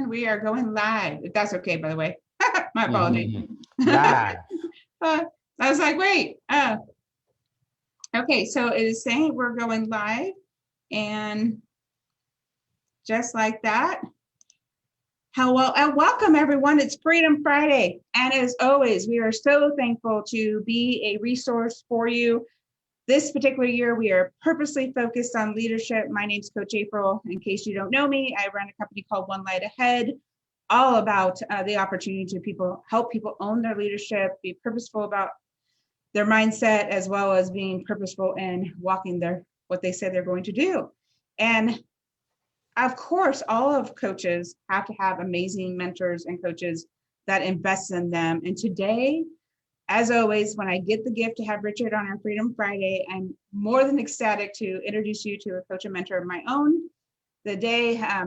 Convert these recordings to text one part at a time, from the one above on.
And we are going live. If that's okay, by the way. My apologies. Live. I was like, wait. Okay, so it is saying we're going live. And just like that. Hello and welcome everyone. It's Freedom Friday. And as always, we are so thankful to be a resource for you. This particular year, we are purposely focused on leadership. My name's Coach April. In case you don't know me, I run a company called One Light Ahead, all about the opportunity to help people own their leadership, be purposeful about their mindset, as well as being purposeful in walking what they say they're going to do. And of course, all of coaches have to have amazing mentors and coaches that invest in them. And today, as always, when I get the gift to have Richard on our Freedom Friday, I'm more than ecstatic to introduce you to a coach and mentor of my own. The day I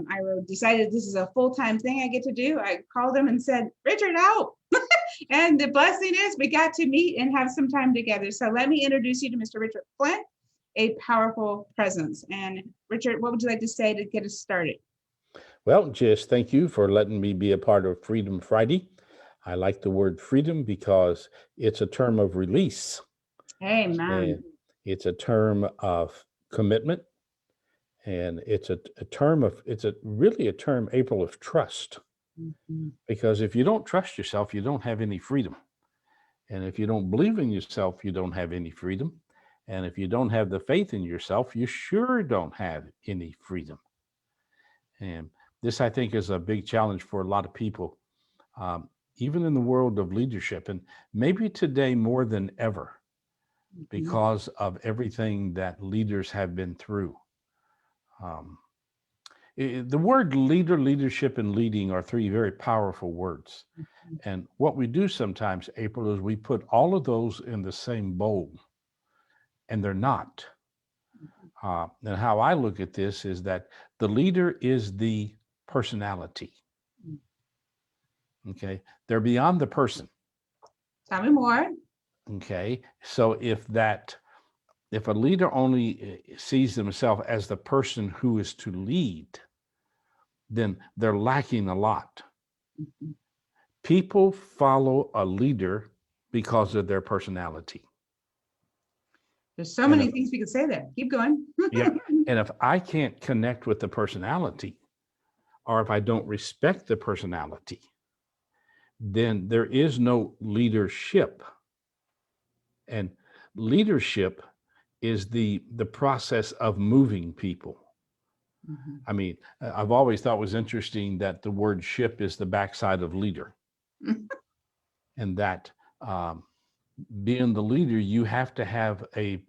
decided this is a full-time thing I get to do, I called him and said, Richard, out. And the blessing is we got to meet and have some time together. So let me introduce you to Mr. Richard Flint, a powerful presence. And Richard, what would you like to say to get us started? Well, just thank you for letting me be a part of Freedom Friday. I like the word freedom because it's a term of release. Amen. And it's a term of commitment. And it's really a term, April, of trust. Mm-hmm. Because if you don't trust yourself, you don't have any freedom. And if you don't believe in yourself, you don't have any freedom. And if you don't have the faith in yourself, you sure don't have any freedom. And this, I think, is a big challenge for a lot of people. Even in the world of leadership, and maybe today more than ever, because of everything that leaders have been through. The word leader, leadership, and leading are three very powerful words. And what we do sometimes, April, is we put all of those in the same bowl, and they're not. And how I look at this is that the leader is the personality. Okay, they're beyond the person. Tell me more. Okay, so if a leader only sees themselves as the person who is to lead, then they're lacking a lot. Mm-hmm. People follow a leader because of their personality. There's so many things we could say there. Keep going. Yeah, and if I can't connect with the personality, or if I don't respect the personality, then there is no leadership. And leadership is the process of moving people. Mm-hmm. I mean, I've always thought it was interesting that the word ship is the backside of leader. And that being the leader, you have to have a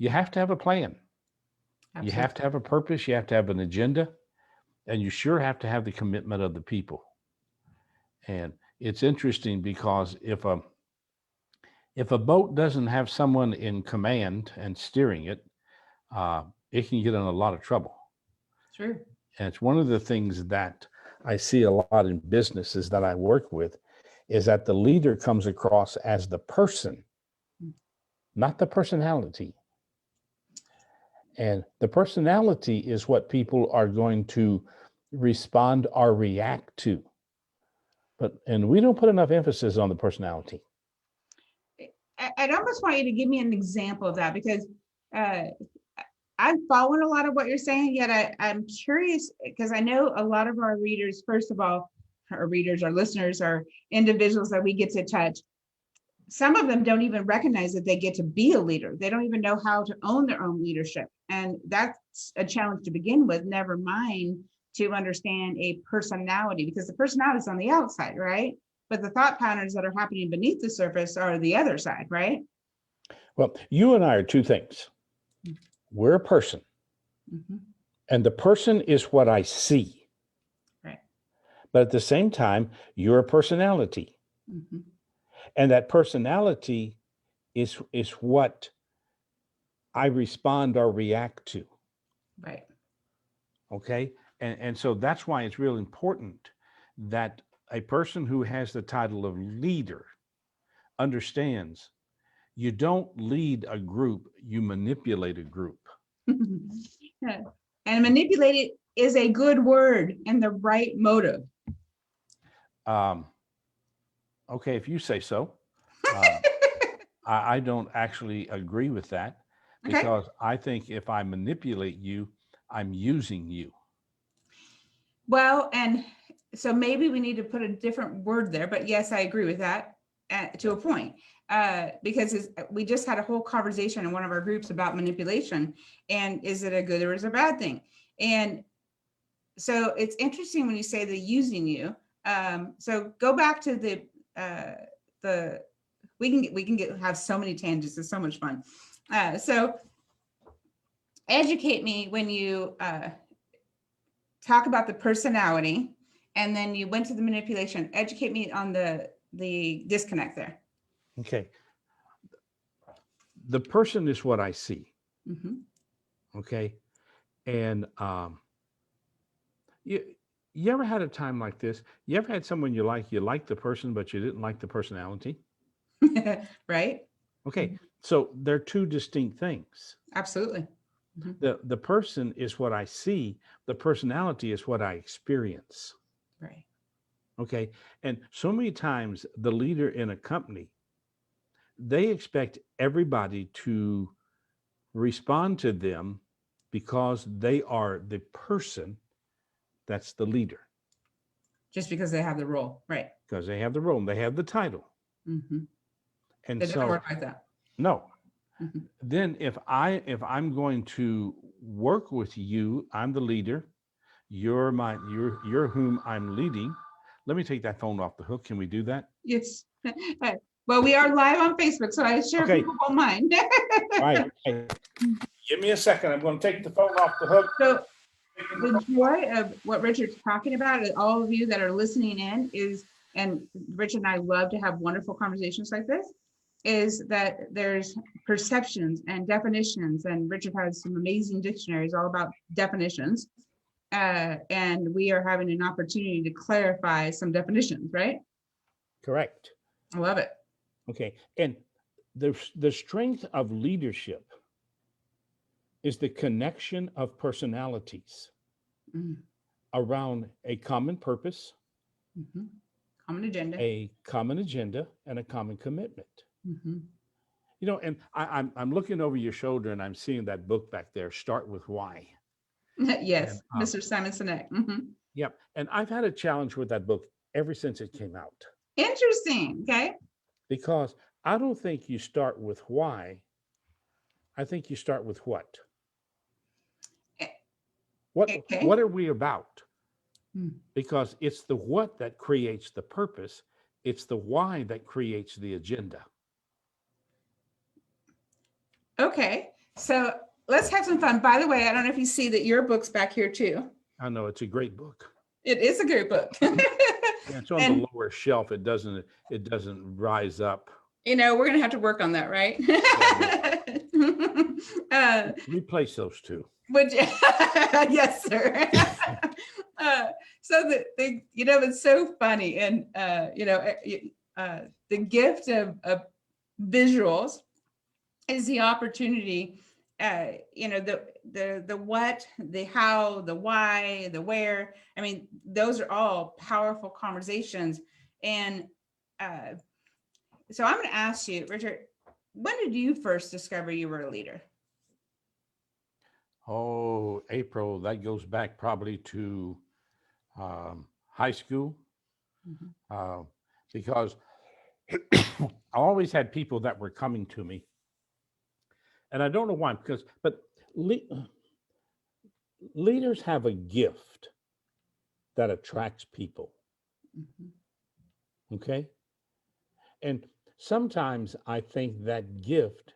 plan. Absolutely. You have to have a purpose, you have to have an agenda, and you sure have to have the commitment of the people. And it's interesting because if a boat doesn't have someone in command and steering it, it can get in a lot of trouble. Sure. And it's one of the things that I see a lot in businesses that I work with is that the leader comes across as the person, not the personality. And the personality is what people are going to respond or react to. And we don't put enough emphasis on the personality. I'd almost want you to give me an example of that, because I'm following a lot of what you're saying, yet I'm curious, because I know a lot of our readers, first of all, our listeners are individuals that we get to touch. Some of them don't even recognize that they get to be a leader. They don't even know how to own their own leadership. And that's a challenge to begin with, never mind to understand a personality, because the personality is on the outside, right? But the thought patterns that are happening beneath the surface are the other side, right? Well, you and I are two things. We're a person. Mm-hmm. And the person is what I see. Right. But at the same time, you're a personality. Mm-hmm. And that personality is what I respond or react to. Right. Okay. And so that's why it's real important that a person who has the title of leader understands you don't lead a group, you manipulate a group. And manipulate it is a good word and the right motive. Um, okay, if you say so. Um, I don't actually agree with that Okay. because I think if I manipulate you, I'm using you. Well, and so maybe we need to put a different word there, but yes, I agree with that to a point. Because we just had a whole conversation in one of our groups about manipulation, and is it a good or is it a bad thing? And so it's interesting when you say the using you. So go back to the we can have so many tangents. It's so much fun. So educate me when you talk about the personality, and then you went to the manipulation. Educate me on the disconnect there. Okay. The person is what I see. Mm-hmm. Okay. And you ever had a time like this? You ever had someone you like the person, but you didn't like the personality? Right? Okay. Mm-hmm. So they're two distinct things. Absolutely. Mm-hmm. The person is what I see, the personality is what I experience. Right. Okay. And so many times the leader in a company, they expect everybody to respond to them because they are the person that's the leader. Just because they have the role. Right. Because they have the role and they have the title. Mm-hmm. And It doesn't so work like that. no. Mm-hmm. Then if I'm going to work with you, I'm the leader. You're whom I'm leading. Let me take that phone off the hook. Can we do that? Yes. Well, we are live on Facebook, so I sure Okay. people won't mind. Right. Give me a second. I'm going to take the phone off the hook. So the joy of what Richard's talking about, and all of you that are listening in, is, and Richard and I love to have wonderful conversations like this, is that there's perceptions and definitions, and Richard has some amazing dictionaries all about definitions. And we are having an opportunity to clarify some definitions, right? Correct. I love it. Okay. And the strength of leadership is the connection of personalities around a common purpose, common agenda, and a common commitment. You know, and I'm looking over your shoulder and I'm seeing that book back there, Start With Why. Yes, And, Mr. Simon Sinek. Yep. And I've had a challenge with that book ever since it came out. Interesting. Okay. Because I don't think you start with why. I think you start with what. What are we about? Because it's the what that creates the purpose. It's the why that creates the agenda. Okay. So let's have some fun. By the way, I don't know if you see that your book's back here too. I know it's a great book. It is a great book. Yeah, it's on the lower shelf. It doesn't rise up. You know, we're gonna have to work on that, right? Replace those two. Would you? Yes, sir. So the you know, it's so funny, and you know, the gift of visuals is the opportunity. You know, the what, the how, the why, the where. I mean, those are all powerful conversations. And so I'm going to ask you, Richard, when did you first discover you were a leader? Oh, April, that goes back probably to high school. Because I always had people that were coming to me. And I don't know why, but leaders have a gift that attracts people. Okay. And sometimes I think that gift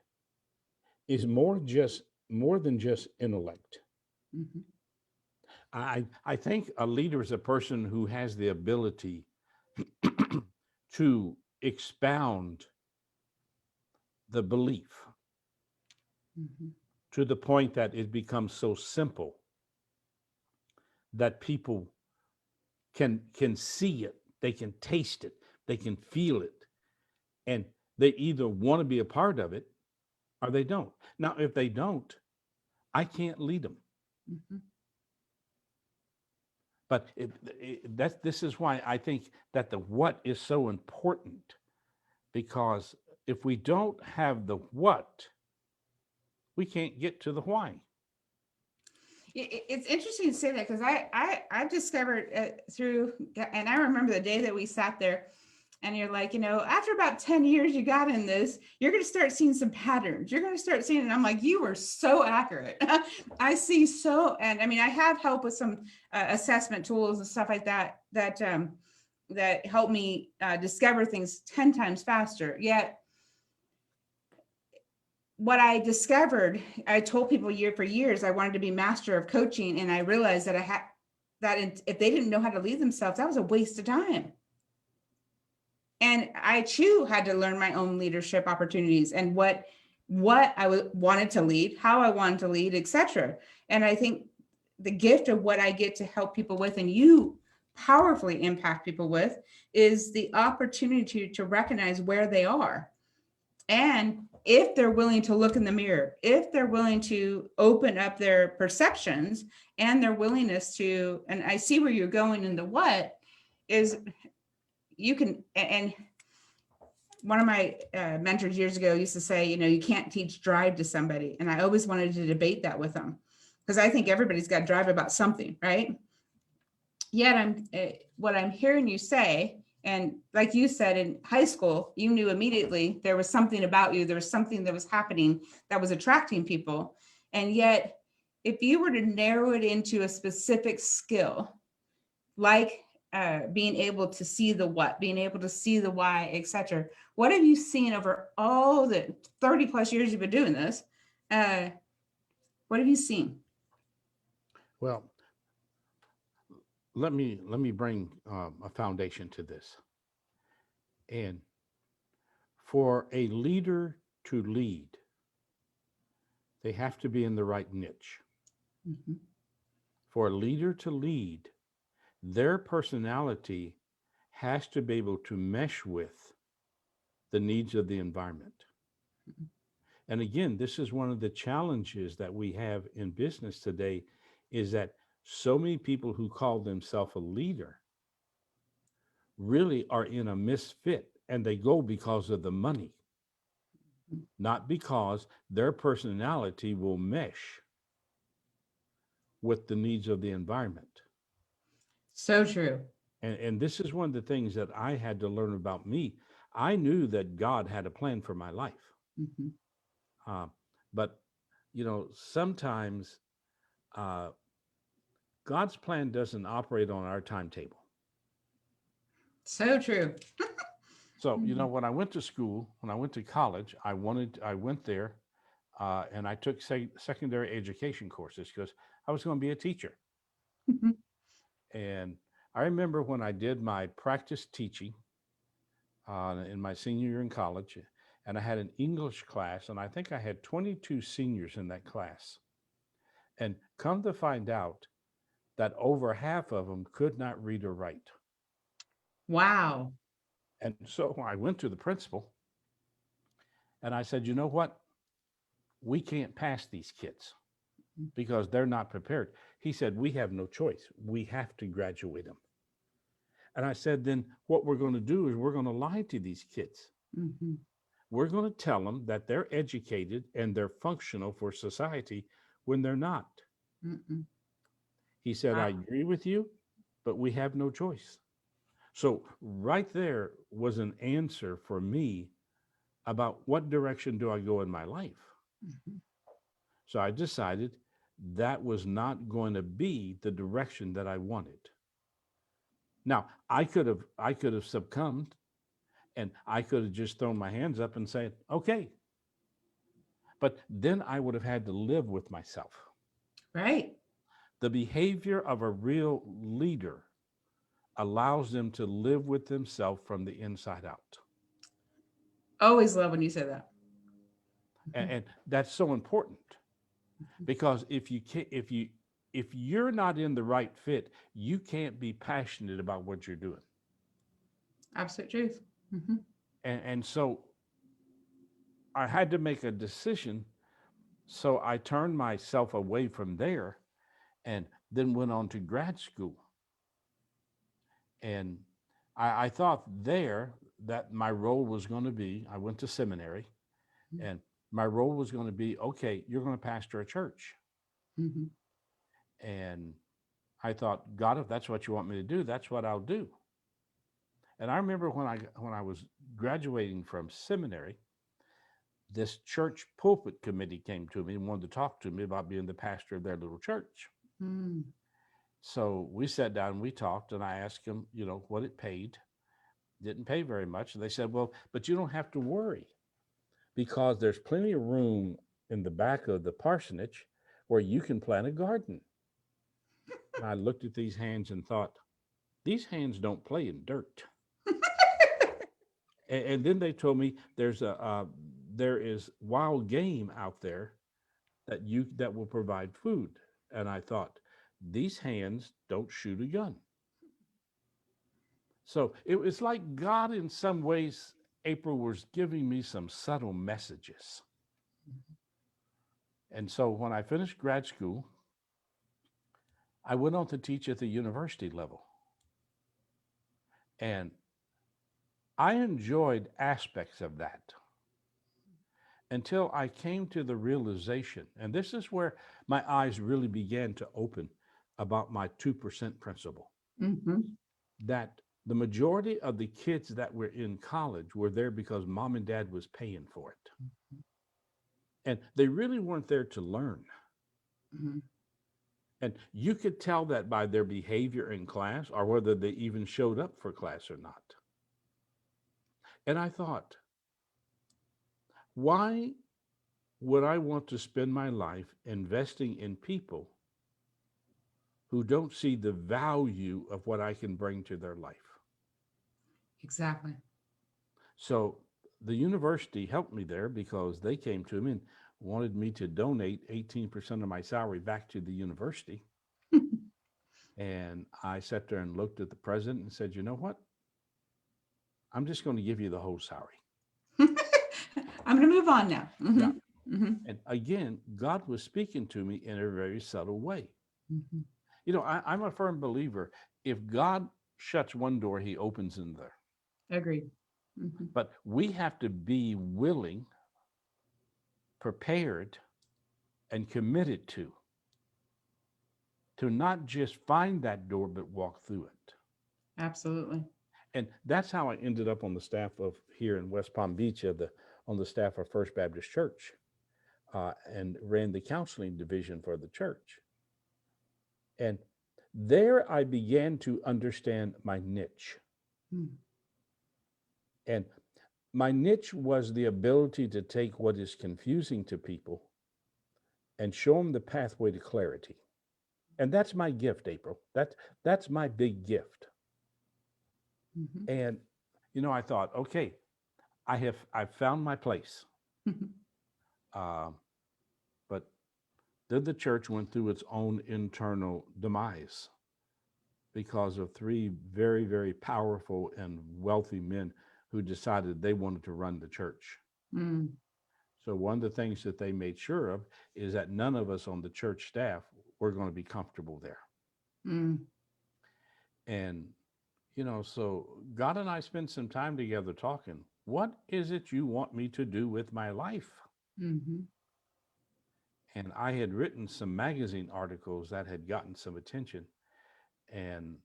is more than just intellect. I think a leader is a person who has the ability to expound the belief to the point that it becomes so simple that people can see it, they can taste it, they can feel it, and they either want to be a part of it or they don't. Now, if they don't, I can't lead them. But this is why I think that the what is so important, because if we don't have the what, we can't get to the why. It's interesting to say that, because I discovered through, and I remember the day that we sat there, and you're like, after about 10 years you got in this, you're going to start seeing some patterns. You're going to start seeing, and I'm like, you were so accurate. I see so, and I mean, I have help with some assessment tools and stuff like that, that help me discover things 10 times faster. Yet what I discovered, I told people for years, I wanted to be master of coaching. And I realized that if they didn't know how to lead themselves, that was a waste of time. And I too had to learn my own leadership opportunities and what I wanted to lead, how I wanted to lead, etc. And I think the gift of what I get to help people with, and you powerfully impact people with, is the opportunity to recognize where they are. And if they're willing to look in the mirror, if they're willing to open up their perceptions and their willingness to, and I see where you're going in the what is, you can, and one of my mentors years ago used to say, you can't teach drive to somebody. And I always wanted to debate that with them, because I think everybody's got drive about something, right? Yet what I'm hearing you say, and like you said, in high school, you knew immediately there was something about you, there was something that was happening that was attracting people. And yet, if you were to narrow it into a specific skill, like being able to see the what, being able to see the why, etc., what have you seen over all the 30 plus years you've been doing this? What have you seen? Well, let me bring a foundation to this. And for a leader to lead, they have to be in the right niche. Mm-hmm. For a leader to lead, their personality has to be able to mesh with the needs of the environment. Mm-hmm. And again, this is one of the challenges that we have in business today, is that so many people who call themselves a leader really are in a misfit, and they go because of the money, not because their personality will mesh with the needs of the environment. So true. And this is one of the things that I had to learn about me. I knew that God had a plan for my life. Mm-hmm. But, sometimes God's plan doesn't operate on our timetable. So true. So, when I went to school, when I went to college, I went there and I took secondary education courses because I was going to be a teacher. Mm-hmm. And I remember when I did my practice teaching in my senior year in college, and I had an English class, and I think I had 22 seniors in that class. And come to find out that over half of them could not read or write. Wow. And so I went to the principal and I said, you know what? We can't pass these kids because they're not prepared. He said, we have no choice. We have to graduate them. And I said, then what we're going to do is we're going to lie to these kids. Mm-hmm. We're going to tell them that they're educated and they're functional for society when they're not. Mm-mm. He said, Wow. I agree with you, but we have no choice. So right there was an answer for me about what direction do I go in my life. Mm-hmm. So I decided that was not going to be the direction that I wanted. Now, I could have succumbed, and I could have just thrown my hands up and said, okay. But then I would have had to live with myself. Right. The behavior of a real leader allows them to live with themselves from the inside out. Always love when you say that. And that's so important, because if you're not in the right fit, you can't be passionate about what you're doing. Absolute truth. Mm-hmm. And so I had to make a decision. So I turned myself away from there and then went on to grad school. And I thought there that my role was going to be, I went to seminary, and my role was going to be, okay, you're going to pastor a church. Mm-hmm. And I thought, God, if that's what you want me to do, that's what I'll do. And I remember when I was graduating from seminary, this church pulpit committee came to me and wanted to talk to me about being the pastor of their little church. Mm. So we sat down and we talked, and I asked them, what it paid. Didn't pay very much. And they said, well, but you don't have to worry because there's plenty of room in the back of the parsonage where you can plant a garden. And I looked at these hands and thought, these hands don't play in dirt. And then they told me there is wild game out there that will provide food. And I thought, these hands don't shoot a gun. So it was like God, in some ways, April, was giving me some subtle messages. And so when I finished grad school, I went on to teach at the university level. And I enjoyed aspects of that until I came to the realization, and this is where my eyes really began to open about my 2% principle, Mm-hmm. that the majority of the kids that were in college were there because mom and dad was paying for it. And they really weren't there to learn. Mm-hmm. And you could tell that by their behavior in class or whether they even showed up for class or not. And I thought, why would I want to spend my life investing in people who don't see the value of what I can bring to their life? Exactly. So the university helped me there because they came to me and wanted me to donate 18% of my salary back to the university. And I sat there and looked at the president and said, you know what? I'm just going to give you the whole salary. I'm going to move on now. Mm-hmm. Yeah. Mm-hmm. And again, God was speaking to me in a very subtle way. Mm-hmm. I'm a firm believer. If God shuts one door, he opens another. Agreed. Mm-hmm. But we have to be willing, prepared, and committed to not just find that door, but walk through it. Absolutely. And that's how I ended up on the staff of here in West Palm Beach, on the staff of First Baptist Church, and ran the counseling division for the church. And there I began to understand my niche. Mm. And my niche was the ability to take what is confusing to people and show them the pathway to clarity. And that's my gift, April. That's my big gift. Mm-hmm. And I thought, okay, I've found my place. Uh, but then the church went through its own internal demise because of three very, very powerful and wealthy men who decided they wanted to run the church. Mm. So one of the things that they made sure of is that none of us on the church staff were going to be comfortable there. Mm. And, so God and I spent some time together talking. What is it you want me to do with my life? Mm-hmm. And I had written some magazine articles that had gotten some attention. And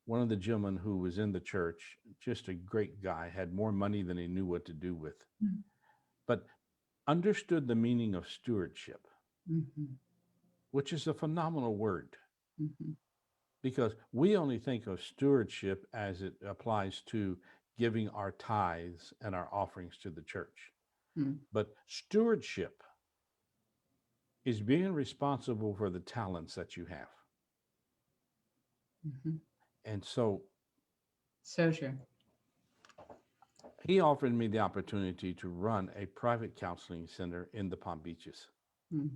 one of the gentlemen who was in the church, just a great guy, had more money than he knew what to do with, but understood the meaning of stewardship, Mm-hmm. which is a phenomenal word. Mm-hmm. Because we only think of stewardship as it applies to giving our tithes and our offerings to the church. Mm. But stewardship is being responsible for the talents that you have. Mm-hmm. And so true. he offered me the opportunity to run a private counseling center in the Palm Beaches. Mm.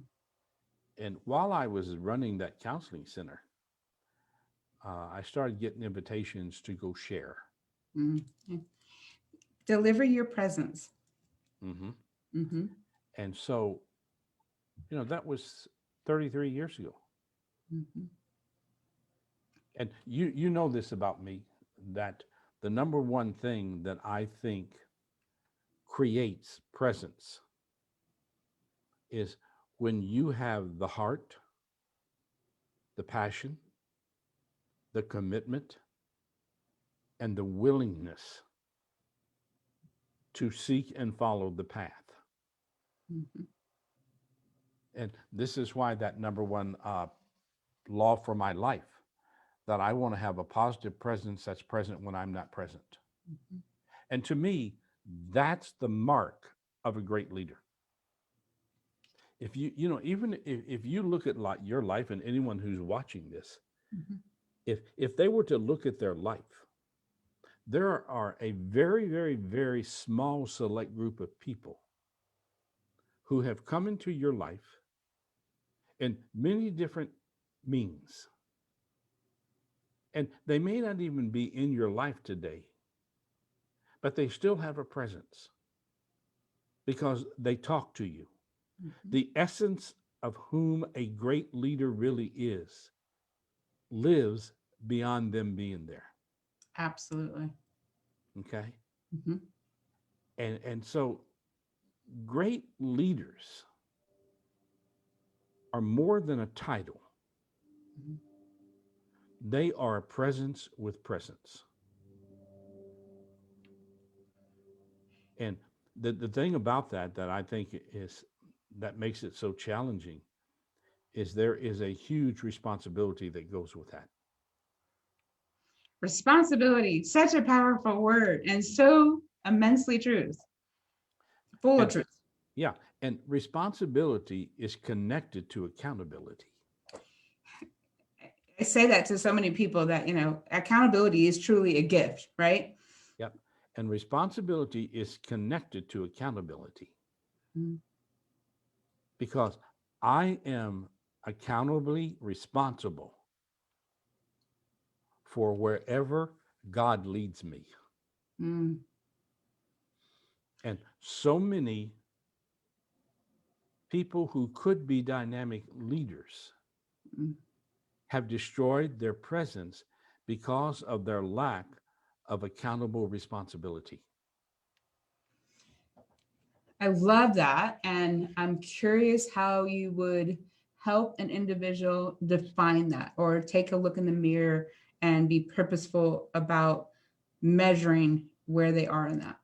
And while I was running that counseling center, I started getting invitations to go share. Mm-hmm. Deliver your presence. Mm-hmm. Mm-hmm. And so, that was 33 years ago. Mm-hmm. And you know this about me, that the number one thing that I think creates presence is when you have the heart, the passion, the commitment, and the willingness to seek and follow the path. Mhm. And this is why that number one law for my life, that I want to have a positive presence that's present when I'm not present. Mhm. And to me, that's the mark of a great leader. If even if you look at your life, and anyone who's watching this, Mhm. if they were to look at their life, there are a very, very, very small select group of people who have come into your life in many different means. And they may not even be in your life today, but they still have a presence because they talk to you. Mhm. The essence of whom a great leader really is lives beyond them being there. Absolutely. Okay. Mhm. And so great leaders are more than a title. Mhm. They are a presence with presence. And the thing about that I think is that makes it so challenging is there is a huge responsibility that goes with that. Responsibility, such a powerful word and so immensely truth, full of And truth. yeah, and responsibility is connected to accountability. I say that to so many people that, accountability is truly a gift, right? Yep. And responsibility is connected to accountability Mhm. because I am accountably responsible for wherever God leads me. Mm. And so many people who could be dynamic leaders Mm. have destroyed their presence because of their lack of accountable responsibility. I love that. And I'm curious how you would help an individual define that or take a look in the mirror and be purposeful about measuring where they are in that.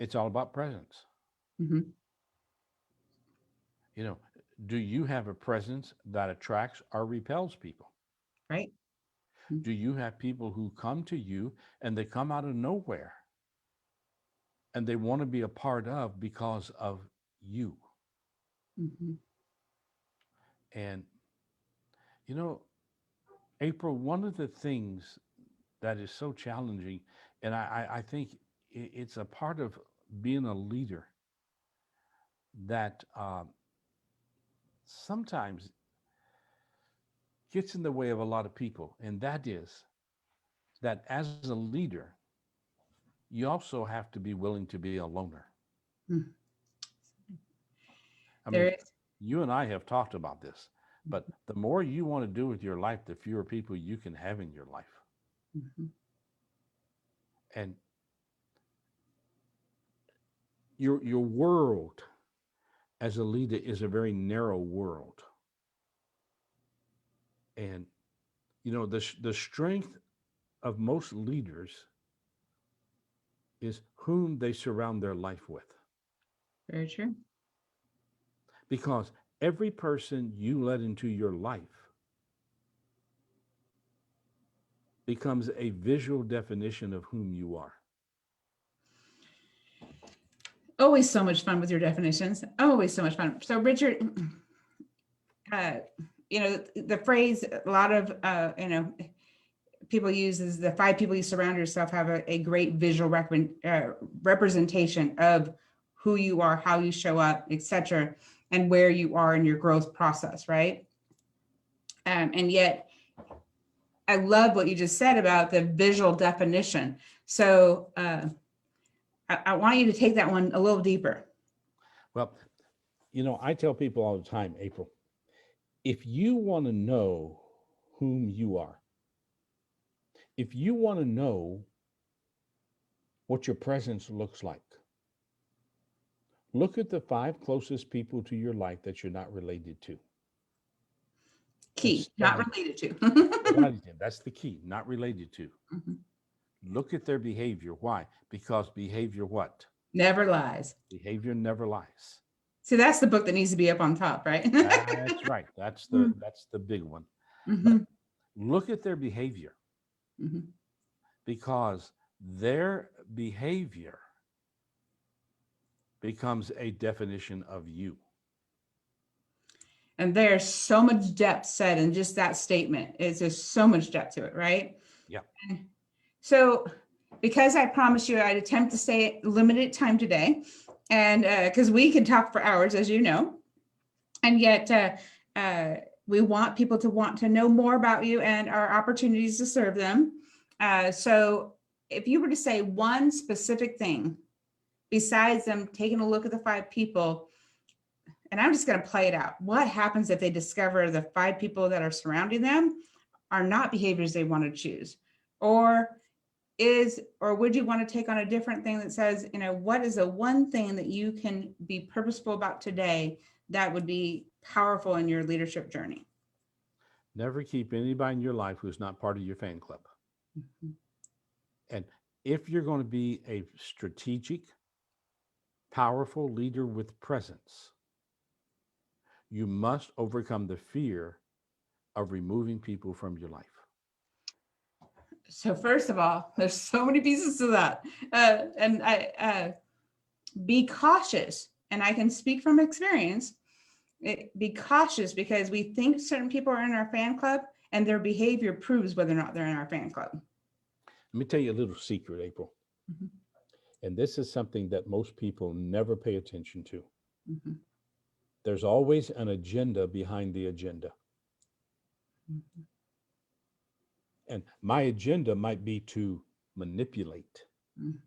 It's all about presence. Mhm. You know, do you have a presence that attracts or repels people? Right? Do you have people who come to you and they come out of nowhere and they want to be a part of because of you? Mhm. And, you know, April, one of the things that is so challenging, and I think it's a part of being a leader that sometimes gets in the way of a lot of people, and that is that as a leader, you also have to be willing to be a loner. Mm. I There mean, is. you and I have talked about this, but the more you want to do with your life, the fewer people you can have in your life. Mhm. And your world as a leader is a very narrow world. And the strength of most leaders is whom they surround their life with. Very true. Because every person you let into your life becomes a visual definition of whom you are. Always so much fun with your definitions. Always so much fun. So, Richard, uh, the phrase a lot of, people use is the 5 people you surround yourself have a great visual representation of who you are, how you show up, etc., and where you are in your growth process, right? And yet, I love what you just said about the visual definition. So I want you to take that one a little deeper. Well, I tell people all the time, April, if you want to know whom you are, If you want to know what your presence looks like, look at the 5 closest people to your life that you're not related to. Key, not related to. Related to. That's the key, not related to. Mhm. Look at their behavior. Why? Because behavior what? Never lies. Behavior never lies. See, that's the book that needs to be up on top, right? That's right. That's the big one. Mm-hmm. But look at their behavior, Mm-hmm. because their behavior becomes a definition of you. And there's so much depth said in just that statement. It's just so much depth to it, right? Yeah. So, because I promised you I'd attempt to stay limited time today, and because we can talk for hours, as you know, and yet we want people to want to know more about you and our opportunities to serve them. So, if you were to say one specific thing besides them taking a look at the 5 people, and I'm just going to play it out. What happens if they discover the 5 people that are surrounding them are not behaviors they want to choose? Or would you want to take on a different thing that says, what is the one thing that you can be purposeful about today that would be powerful in your leadership journey? Never keep anybody in your life who's not part of your fan club. Mm-hmm. And if you're going to be a strategic, powerful leader with presence, you must overcome the fear of removing people from your life. So first of all, there's so many pieces to that. And I be cautious. And I can speak from experience. Be cautious, because we think certain people are in our fan club and their behavior proves whether or not they're in our fan club. Let me tell you a little secret, April. Mm-hmm. And this is something that most people never pay attention to. Mm-hmm. There's always an agenda behind the agenda. Mm-hmm. And my agenda might be to manipulate. Mm-hmm.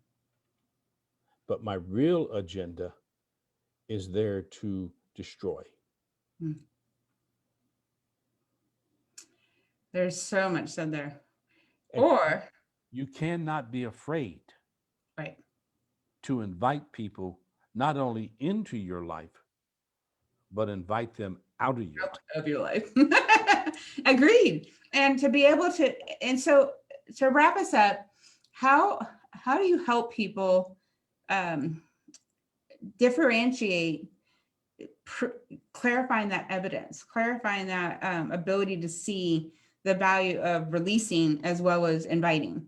But my real agenda is there to destroy. Mm-hmm. There's so much said there. And or you cannot be afraid, right, to invite people not only into your life, but invite them out of your life. Of your life. Agreed. And to be able to, and so to wrap us up, how do you help people differentiate, clarifying that evidence, clarifying that ability to see the value of releasing as well as inviting?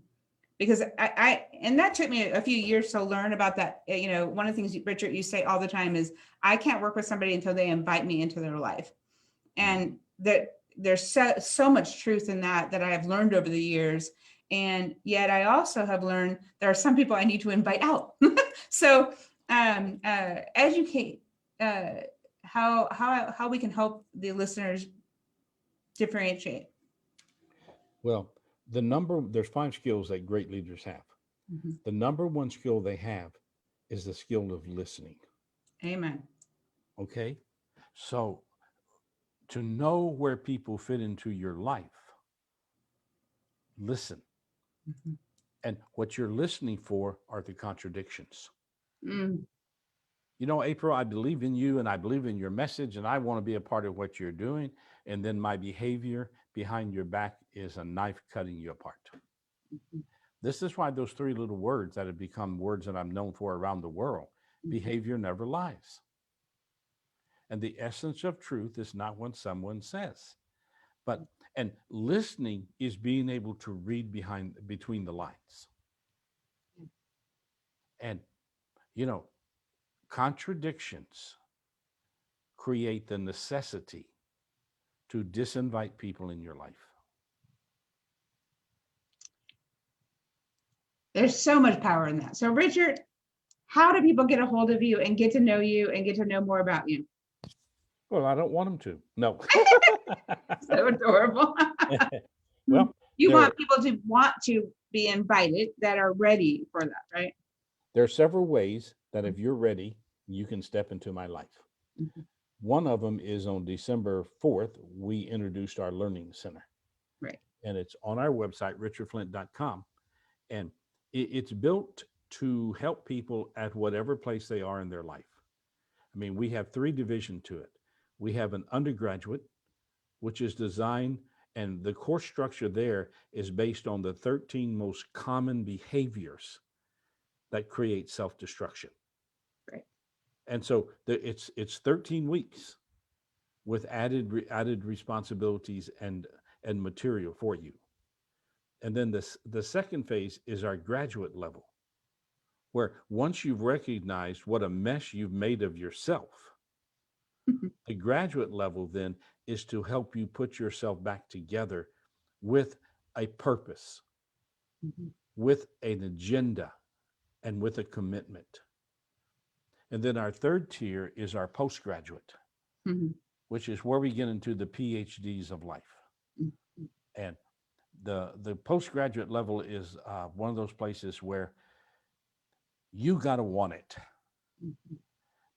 Because and that took me a few years to learn about that. One of the things, Richard, you say all the time is, I can't work with somebody until they invite me into their life. And that there's so much truth in that I have learned over the years. And yet I also have learned there are some people I need to invite out. So educate how we can help the listeners differentiate. Well, there's 5 skills that great leaders have. Mm-hmm. The number one skill they have is the skill of listening. Amen. Okay. So to know where people fit into your life, listen. Mm-hmm. And what you're listening for are the contradictions. Mm. April, I believe in you and I believe in your message and I want to be a part of what you're doing. And then my behavior behind your back is a knife cutting you apart. Mm-hmm. This is why those 3 little words that have become words that I'm known for around the world, mm-hmm. Behavior never lies. And the essence of truth is not what someone says, and listening is being able to read between the lines. And, contradictions create the necessity to disinvite people in your life. There's so much power in that. So, Richard, how do people get a hold of you and get to know you and get to know more about you? Well, I don't want them to. No. So adorable. Well, you want people to want to be invited that are ready for that, right? There are several ways that if you're ready, you can step into my life. Mm-hmm. One of them is on December 4th, we introduced our learning center. Right. and it's on our website, richardflint.com. And it's built to help people at whatever place they are in their life. I mean, we have three divisions to it. We have an undergraduate, which is designed, and the course structure there is based on the 13 most common behaviors that create self-destruction. Right. And so it's 13 weeks with added responsibilities and material for you. And then the second phase is our graduate level, where once you've recognized what a mess you've made of yourself, the graduate level then is to help you put yourself back together with a purpose, with an agenda, and with a commitment. And then our third tier is our postgraduate, which is where we get into the PhDs of life. And the postgraduate level is one of those places where you got to want it,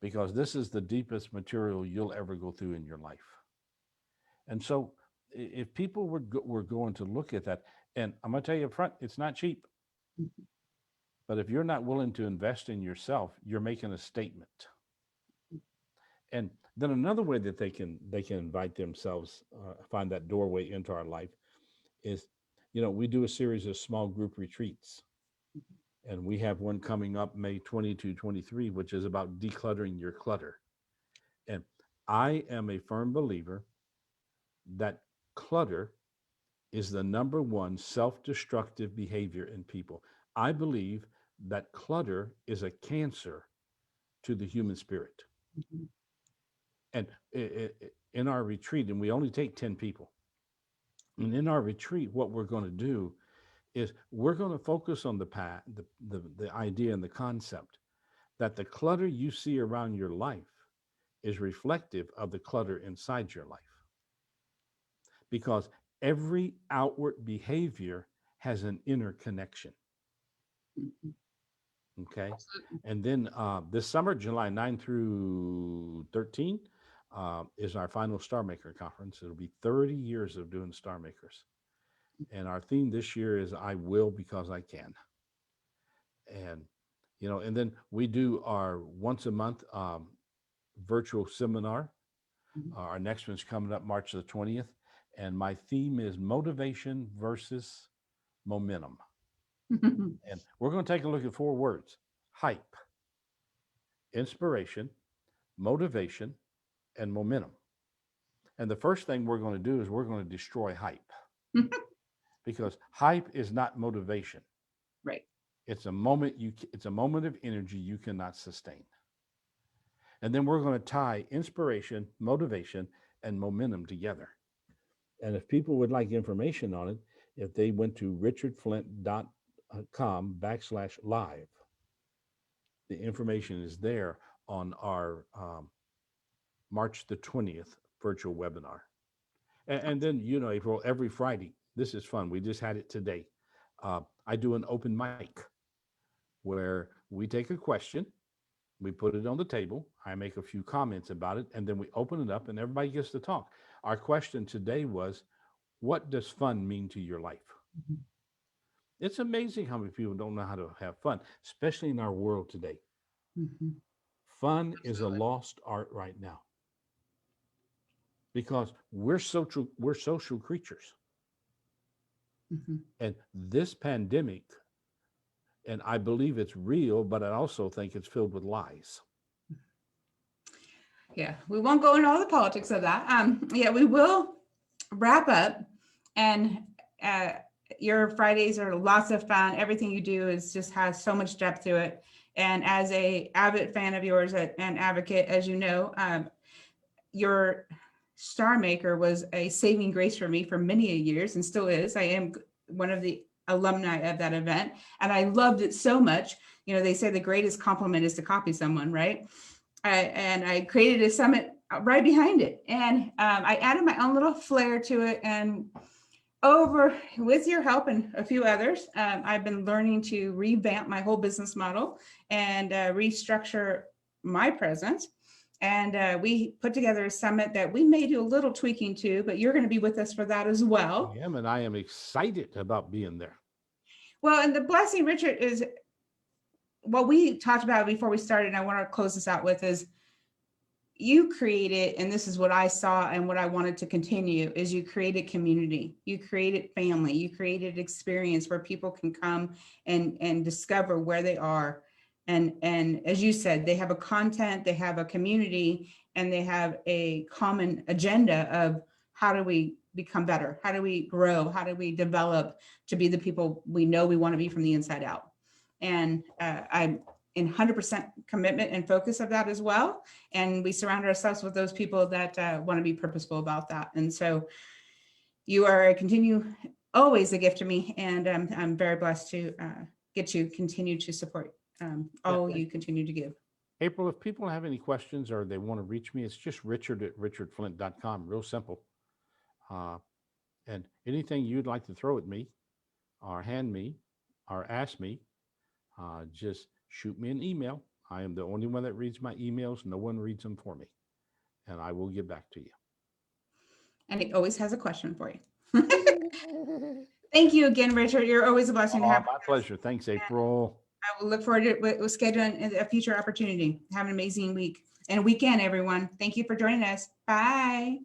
because this is the deepest material you'll ever go through in your life. And so if people were going to look at that, and I'm going to tell you up front, it's not cheap. But if you're not willing to invest in yourself, you're making a statement. And then another way that they can invite themselves, find that doorway into our life is, we do a series of small group retreats. And we have one coming up May 22, 23, which is about decluttering your clutter. And I am a firm believer that clutter is the number one self-destructive behavior in people. I believe that clutter is a cancer to the human spirit. And in our retreat, and we only take 10 people, and in our retreat, what we're going to do is we're going to focus on the idea and the concept that the clutter you see around your life is reflective of the clutter inside your life. Because every outward behavior has an inner connection. Okay. And then this summer, July 9 through 13, is our final Star Maker conference. It'll be 30 years of doing Star Makers. And our theme this year is I will because I can. And, and then we do our once a month virtual seminar. Our next one's coming up March the 20th. And my theme is motivation versus momentum. And we're going to take a look at 4 words: hype, inspiration, motivation, and momentum. And the first thing we're going to do is we're going to destroy hype. Because hype is not motivation. Right. It's a moment of energy you cannot sustain. And then we're going to tie inspiration, motivation, and momentum together. And if people would like information on it, if they went to richardflint.com/live, the information is there on our March the 20th virtual webinar. And then, April, every Friday, this is fun. We just had it today. I do an open mic where we take a question, we put it on the table, I make a few comments about it, and then we open it up and everybody gets to talk. Our question today was, what does fun mean to your life? It's amazing how many people don't know how to have fun, especially in our world today. Fun is a lost art right now because we're social creatures. And this pandemic, and I believe it's real, but I also think it's filled with lies. Yeah, we won't go into all the politics of that. We will wrap up, and your Fridays are lots of fun. Everything you do has so much depth to it. And as a avid fan of yours and advocate, as you know, your Star Maker was a saving grace for me for many years and still is. I am one of the alumni of that event, and I loved it so much. They say the greatest compliment is to copy someone, right? And I created a summit right behind it, and I added my own little flair to it. And with your help and a few others, I've been learning to revamp my whole business model and restructure my presence. And we put together a summit that we may do a little tweaking to, but you're going to be with us for that as well. I am, and I am excited about being there. Well, and the blessing, Richard, is what we talked about before we started, and I want to close this out with is you created, and this is what I saw and what I wanted to continue, is you created community, you created family, you created experience where people can come and discover where they are. And as you said, they have a content, they have a community, and they have a common agenda of how do we become better? How do we grow? How do we develop to be the people we know we want to be from the inside out? And I'm in 100% commitment and focus of that as well. And we surround ourselves with those people that want to be purposeful about that. And so you are always a gift to me. And I'm very blessed to get to continue to support all you continue to give. April, if people have any questions or they want to reach me, it's just richard@richardflint.com. Real simple. And anything you'd like to throw at me or hand me or ask me, just shoot me an email. I am the only one that reads my emails. No one reads them for me. And I will get back to you. And he always has a question for you. Thank you again, Richard. You're always a blessing to have. My pleasure. Thanks, April. I will look forward to scheduling a future opportunity. Have an amazing week and weekend, everyone. Thank you for joining us. Bye.